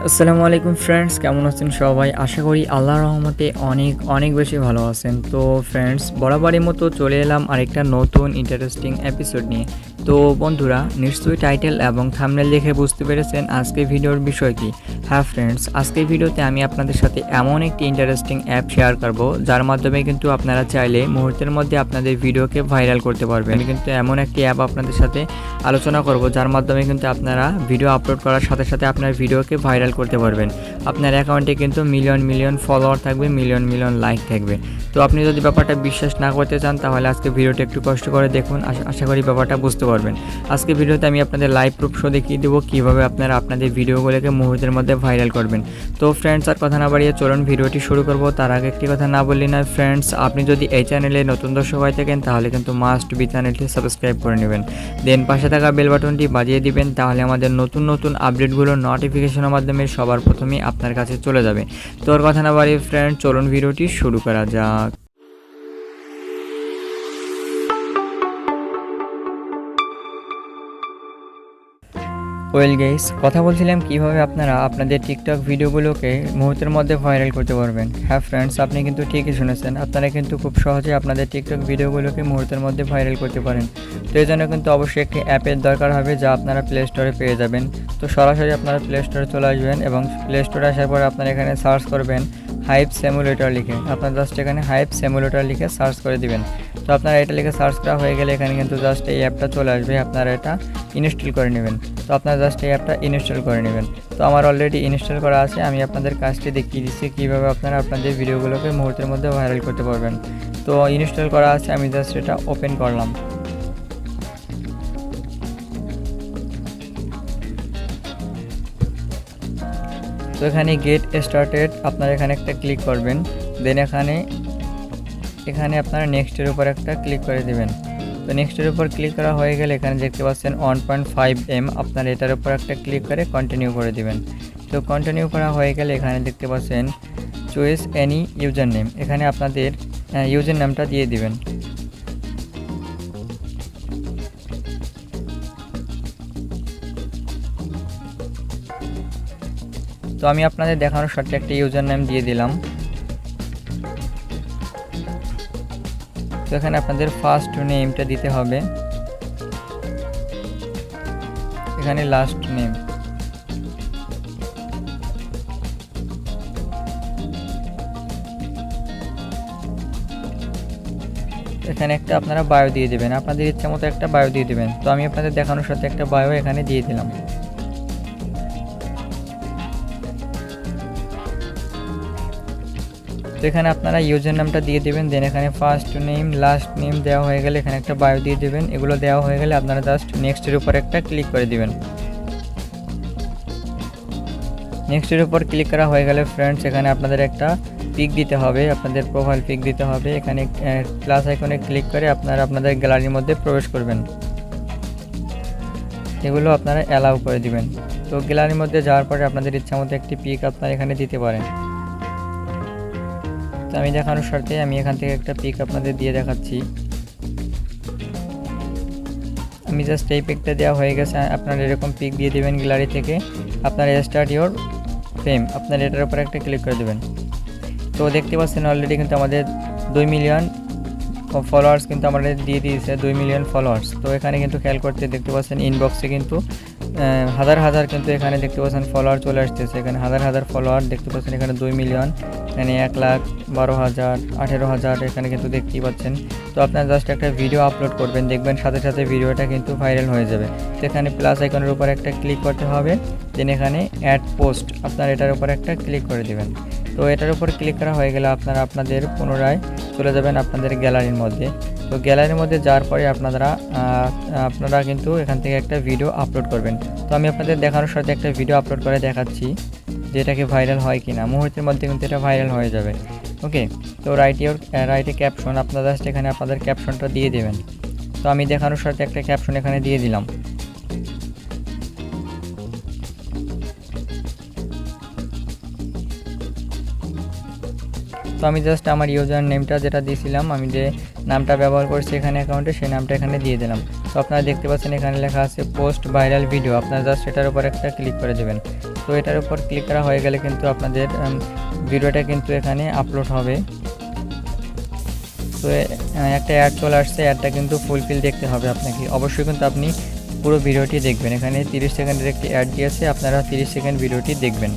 আসসালামু আলাইকুম ফ্রেন্ডস, কেমন আছেন সবাই? আশা করি আল্লাহর রহমতে অনেক বেশি ভালো আছেন। তো ফ্রেন্ডস, বরাবরের মতো চলে এলাম আরেকটা নতুন ইন্টারেস্টিং এপিসোড নিয়ে। তো বন্ধুরা, নিশ্চয়ই টাইটেল এবং থাম্বনেল দেখে বুঝতে পেরেছেন আজকে ভিডিওর বিষয় কি। হ্যাঁ ফ্রেন্ডস, আজকের ভিডিওতে আমি আপনাদের সাথে এমন একটি ইন্টারেস্টিং অ্যাপ শেয়ার করব যার মাধ্যমে কিন্তু আপনারা চাইলে মুহূর্তের মধ্যে আপনাদের ভিডিওকে ভাইরাল করতে পারবেন। আমি কিন্তু এমন একটি অ্যাপ আপনাদের সাথে আলোচনা করব যার মাধ্যমে কিন্তু আপনারা ভিডিও আপলোড করার সাথে সাথে আপনার ভিডিওকে ভাইরাল করতে পারবেন। আপনার অ্যাকাউন্টে কিন্তু মিলিয়ন ফলোয়ার থাকবে, মিলিয়ন লাইক থাকবে। তো আপনি যদি ব্যাপারটা বিশ্বাস না করতে চান তাহলে আজকে ভিডিওটা একটু কষ্ট করে দেখুন, আশা করি ব্যাপারটা বুঝতে পারবেন। আজকে ভিডিওতে আমি আপনাদের লাইভ প্রুফ শো দেখিয়ে দেবো কীভাবে আপনারা আপনাদের ভিডিওগুলোকে মুহূর্তের মধ্যে ভাইরাল করবেন। তো ফ্রেন্ডস, আর কথা না বাড়িয়ে চলুন ভিডিওটি শুরু করব। তার আগে একটি কথা না বললি না ফ্রেন্ডস, আপনি যদি এই চ্যানেলে নতুন দর্শক হয়ে থাকেন তাহলে কিন্তু মাস্ট বি চ্যানেলটি সাবস্ক্রাইব করে নেবেন, দেন পাশে থাকা বেল বাটনটি বাজিয়ে দিবেন। তাহলে আমাদের নতুন আপডেটগুলো নোটিফিকেশনের মাধ্যমে সবার প্রথমেই আপনার কাছে চলে যাবে। তো আর কথা না বাড়িয়ে ফ্রেন্ড, চলুন ভিডিওটি শুরু করা যাক। ওয়েল গাইস, কথা বলছিলাম কিভাবে আপনারা আপনাদের টিকটক ভিডিওগুলোকে মুহূর্তের মধ্যে ভাইরাল করতে পারবেন। হ্যাঁ ফ্রেন্ডস, আপনি কিন্তু ঠিকই শুনেছেন, আপনারা কিন্তু খুব সহজে আপনাদের টিকটক ভিডিওগুলোকে মুহূর্তের মধ্যে ভাইরাল করতে পারেন। তো এই জন্য কিন্তু অবশ্যই একটি অ্যাপের দরকার হবে যা আপনারা প্লে স্টোরে পেয়ে যাবেন। তো সরাসরি আপনারা প্লে স্টোরে চলে আসবেন এবং প্লে স্টোরে আসার পর আপনারা এখানে সার্চ করবেন হাইপ সিমুলেটর লিখে। আপনারা জাস্ট এখানে হাইপ সিমুলেটর লিখে সার্চ করে দিবেন। তো আপনারা এটা লিখে সার্চ করা হয়ে গেলে এখানে কিন্তু জাস্ট এই অ্যাপটা চলে আসবে, আপনারা এটা ইনস্টল করে নেবেন। তো আপনারা জাস্ট এই অ্যাপটা ইনস্টল করে নেবেন। তো আমার অলরেডি ইনস্টল করা আছে, আমি আপনাদের কাজটি দেখিয়ে দিচ্ছি কীভাবে আপনারা আপনাদের ভিডিওগুলোকে মুহূর্তের মধ্যে ভাইরাল করতে পারবেন। তো ইনস্টল করা আছে, আমি জাস্ট এটা ওপেন করলাম। তো এখানে গেট স্টার্টেড আপনারা এখানে একটা ক্লিক করবেন, দেন এখানে আপনারা নেক্সটের উপর একটা ক্লিক করে দেবেন। তো নেক্সটের উপর ক্লিক করা হয়ে গেলে এখানে দেখতে পাচ্ছেন 1.5M, আপনারা এটার উপর একটা ক্লিক করে কন্টিনিউ করে দিবেন। তো কন্টিনিউ করা হয়ে গেলে এখানে দেখতে পাচ্ছেন চয়েস এনি ইউজার নেম, এখানে আপনাদের ইউজার নেমটা দিয়ে দিবেন। তো আমি আপনাদের দেখানোর সাথে একটা ইউজার নেম দিয়ে দিলাম। তো এখানে আপনাদের ফার্স্ট নেমটা দিতে হবে, এখানে লাস্ট নেম, এখানে একটা আপনারা বায়ো দিয়ে দেবেন, আপনাদের ইচ্ছা মতো একটা বায়ো দিয়ে দেবেন। তো আমি আপনাদের দেখানোর সাথে একটা বায়ো এখানে দিয়ে দিলাম। তো এখানে আপনারা ইউজার নামটা দিয়ে দেবেন, দেন এখানে ফার্স্ট নেম লাস্ট নেম দেওয়া হয়ে গেলে এখানে একটা বায়ো দিয়ে দেবেন। এগুলো দেওয়া হয়ে গেলে আপনারা জাস্ট নেক্সটের উপর একটা ক্লিক করে দিবেন। নেক্সটের উপর ক্লিক করা হয়ে গেলে ফ্রেন্ডস, এখানে আপনাদের একটা পিক দিতে হবে, আপনাদের প্রোফাইল পিক দিতে হবে। এখানে প্লাস আইকনে ক্লিক করে আপনারা আপনাদের গ্যালারির মধ্যে প্রবেশ করবেন, এগুলো আপনারা অ্যালাউ করে দিবেন। তো গ্যালারির মধ্যে যাওয়ার পরে আপনাদের ইচ্ছা মতো একটি পিক আপনারা এখানে দিতে পারেন। তো আমি দেখানোর স্বার্থে আমি এখান থেকে একটা পিক আপনাদের দিয়ে দেখাচ্ছি। আমি জাস্ট এই পিকটা দেওয়া হয়ে গেছে, আপনারা এরকম পিক দিয়ে দেবেন গ্যালারি থেকে। আপনারা স্টার্ট ইওর ফেম, আপনারা এটার উপর একটা ক্লিক করে দেবেন। তো দেখতে পাচ্ছেন অলরেডি কিন্তু আমাদের 2 মিলিয়ন ফলোয়ার্স কিন্তু আমাদের দিয়ে দিয়েছে, 2 মিলিয়ন ফলোয়ার্স। তো এখানে কিন্তু খেয়াল করতে দেখতে পাচ্ছেন ইনবক্সে কিন্তু হাজার কিন্তু এখানে দেখতে পাচ্ছেন ফলোয়ার চলে আসতেছে। এখানে হাজার ফলোয়ার দেখতে পাচ্ছেন, এখানে 2 মিলিয়ন, এখানে 1,12,000, 18,000 এখানে কিন্তু দেখতেই পাচ্ছেন। তো আপনারা জাস্ট একটা ভিডিও আপলোড করবেন, দেখবেন সাথে সাথে ভিডিওটা কিন্তু ভাইরাল হয়ে যাবে। তো এখানে প্লাস আইকনের উপর একটা ক্লিক করতে হবে, দেন এখানে অ্যাড পোস্ট আপনারা এটার উপর একটা ক্লিক করে দেবেন। তো এটার উপর ক্লিক করা হয়ে গেলে আপনারা আপনাদের পুনরায় চলে যাবেন আপনাদের গ্যালারির মধ্যে। তো গ্যালারির মধ্যে যাওয়ার পরে আপনারা কিন্তু এখান থেকে একটা ভিডিও আপলোড করবেন। তো আমি আপনাদের দেখানোর সাথে একটা ভিডিও আপলোড করে দেখাচ্ছি যেটাকে ভাইরাল হয় কিনা। মুহূর্তের মধ্যে কিন্তু এটা ভাইরাল হয়ে যাবে। ওকে, তো রাইটে ক্যাপশন, আপনারা জাস্ট এখানে আপনাদের ক্যাপশনটা দিয়ে দেবেন। তো আমি দেখানোর সাথে একটা ক্যাপশন এখানে দিয়ে দিলাম। তো আমি জাস্ট আমার ইউজার নেমটা যেটা দিয়েছিলাম, আমি যে নামটা ব্যবহার করছি এখানে অ্যাকাউন্টে, সেই নামটা এখানে দিয়ে দিলাম। তো আপনারা দেখতে পাচ্ছেন এখানে লেখা আছে পোস্ট ভাইরাল ভিডিও, আপনারা জাস্ট এটার উপর একটা ক্লিক করে দেবেন। তো এটার উপর ক্লিক করা হয়ে গেলে কিন্তু আপনাদের ভিডিওটা কিন্তু এখানে আপলোড হবে। তো একটা অ্যাড চলে আসছে, অ্যাডটা কিন্তু ফুলফিল দেখতে হবে আপনাকে। অবশ্যই কিন্তু আপনি পুরো ভিডিওটি দেখবেন। এখানে 30 সেকেন্ডের একটি অ্যাড দিয়েছে, আপনারা 30 সেকেন্ড ভিডিওটি দেখবেন।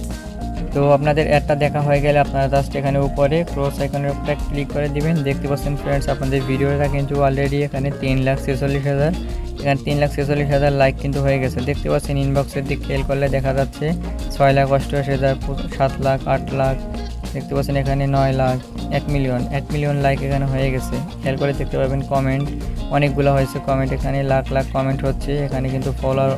তো আপনাদের অ্যাডটা দেখা হয়ে গেলে আপনারা জাস্ট এখানে উপরে ক্রস আইকনের উপরে ক্লিক করে দিবেন। দেখতে পাচ্ছেন ফ্রেন্ডস, আপনাদের ভিডিওটা কিন্তু অলরেডি এখানে 3,46,000, এখানে 3,46,000 লাইক কিন্তু হয়ে গেছে। দেখতে পাচ্ছেন ইনবক্সের দিক খেয়াল করলে দেখা যাচ্ছে 6,88,000, 7 লাখ, 8 লাখ, দেখতে পাচ্ছেন এখানে 9 লাখ, 1 মিলিয়ন লাইক এখানে হয়ে গেছে। খেয়াল করে দেখতে পাবেন কমেন্ট অনেকগুলো হয়েছে, কমেন্ট এখানে লাখ লাখ কমেন্ট হচ্ছে, এখানে কিন্তু ফলোয়ার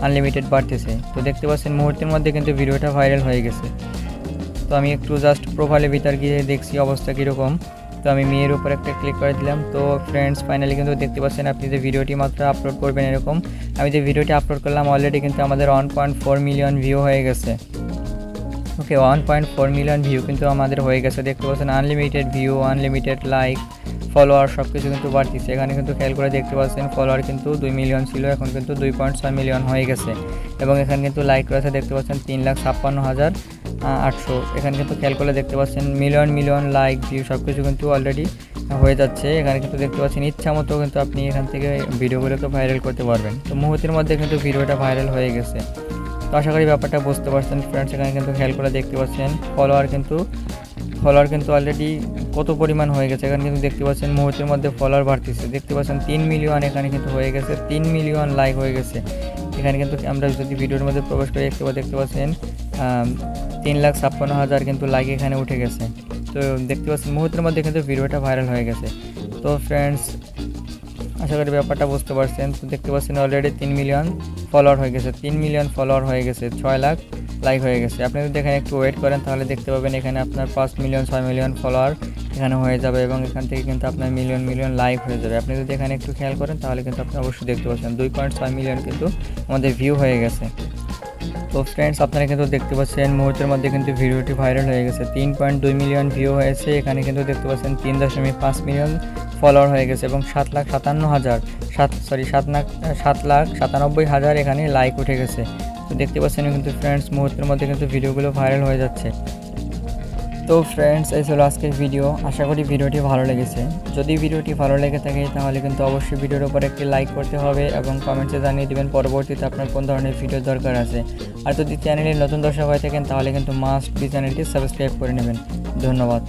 আনলিমিটেড বাড়তেছে। তো দেখতে পাচ্ছেন মুহূর্তের মধ্যে কিন্তু ভিডিওটা ভাইরাল হয়ে গেছে। তো আমি একটু জাস্ট প্রোফাইলের ভিতর গিয়ে দেখছি অবস্থা কীরকম। তো আমি মেয়ের উপর একটা ক্লিক করে দিলাম। তো ফ্রেন্ডস ফাইনালি কিন্তু দেখতে পাচ্ছেন আপনি যে ভিডিওটি মাত্র আপলোড করবেন এরকম, আমি যে ভিডিওটি আপলোড করলাম অলরেডি কিন্তু আমাদের 1.4 মিলিয়ন ভিউ হয়ে গেছে। ওকে, 1.4 মিলিয়ন ভিউ কিন্তু আমাদের হয়ে গেছে। দেখতে পাচ্ছেন unlimited view, unlimited like, follower সব কিছু কিন্তু বাড়তিছে। এখানে কিন্তু খেয়াল করে দেখতে পাচ্ছেন ফলোয়ার কিন্তু 2 মিলিয়ন ছিল, এখন কিন্তু 2.6 মিলিয়ন হয়ে গেছে। এবং এখানে কিন্তু লাইক রয়েছে দেখতে পাচ্ছেন 3,56,800। এখানে কিন্তু খেয়াল করে দেখতে পাচ্ছেন মিলিয়ন লাইক, ভিউ সব কিছু কিন্তু অলরেডি হয়ে যাচ্ছে। এখানে কিন্তু দেখতে পাচ্ছেন ইচ্ছা মতো কিন্তু আপনি এখান থেকে ভিডিওগুলোকে ভাইরাল করতে পারবেন। তো মুহূর্তের মধ্যে কিন্তু ভিডিওটা ভাইরাল হয়ে গেছে। তো আশা করি ব্যাপারটা বুঝতে পারছেন ফ্রেন্ডস। এখানে কিন্তু খেয়াল করে দেখতে পাচ্ছেন ফলোয়ার কিন্তু অলরেডি কত পরিমাণ হয়ে গেছে। এখানে কিন্তু দেখতে পাচ্ছেন মুহূর্তের মধ্যে ফলোয়ার বাড়তেছে। দেখতে পাচ্ছেন 3 মিলিয়ন এখানে কিন্তু হয়ে গেছে, 3 মিলিয়ন লাইক হয়ে গেছে। এখানে কিন্তু আমরা যদি ভিডিওর মধ্যে প্রবেশ করি দেখতে পাচ্ছেন 3,56,000 কিন্তু লাইক এখানে উঠে গেছে। তো দেখতে পাচ্ছেন মুহূর্তের মধ্যে কিন্তু ভিডিওটা ভাইরাল হয়ে গেছে। তো ফ্রেন্ডস আশা করি ব্যাপারটা বুঝতে পারছেন। তো দেখতে পাচ্ছেন অলরেডি 3 মিলিয়ন ফলোয়ার হয়ে গেছে, 3 মিলিয়ন ফলোয়ার হয়ে গেছে, 6 লাখ লাইক হয়ে গেছে। আপনি যদি এখানে একটু ওয়েট করেন তাহলে দেখতে পাবেন এখানে আপনার 5 মিলিয়ন 6 মিলিয়ন ফলোয়ার এখানে হয়ে যাবে এবং এখান থেকে কিন্তু আপনার মিলিয়ন লাইক হয়ে যাবে। আপনি যদি এখানে একটু খেয়াল করেন তাহলে কিন্তু আপনি অবশ্যই দেখতে পাচ্ছেন 2.6 মিলিয়ন কিন্তু আমাদের ভিউ হয়ে গেছে। তো ফ্রেন্ডস আপনারা কিন্তু দেখতে পাচ্ছেন মুহূর্তের মধ্যে কিন্তু ভিডিওটি ভাইরাল হয়ে গেছে, 3.2 মিলিয়ন ভিউ হয়েছে। এখানে কিন্তু দেখতে পাচ্ছেন 3.5 মিলিয়ন ফলোয়ার হয়ে গেছে এবং 7,97,000 এখানে লাইক উঠে গেছে। তো দেখতে পাচ্ছেন কিন্তু ফ্রেন্ডস মুহূর্তের মধ্যে কিন্তু ভিডিওগুলো ভাইরাল হয়ে যাচ্ছে। তো ফ্রেন্ডস এই ছিল আজকের ভিডিও। আশা করি ভিডিওটি ভালো লেগেছে। যদি ভিডিওটি ভালো লেগে থাকে তাহলে কিন্তু অবশ্যই ভিডিওর উপর একটি লাইক করতে হবে এবং কমেন্টসে জানিয়ে দেবেন পরবর্তীতে আপনার কোন ধরনের ভিডিও দরকার আছে। আর যদি চ্যানেলে নতুন দর্শক হয়ে থাকেন তাহলে কিন্তু মাস্ট বি চ্যানেলটি সাবস্ক্রাইব করে নেবেন। ধন্যবাদ।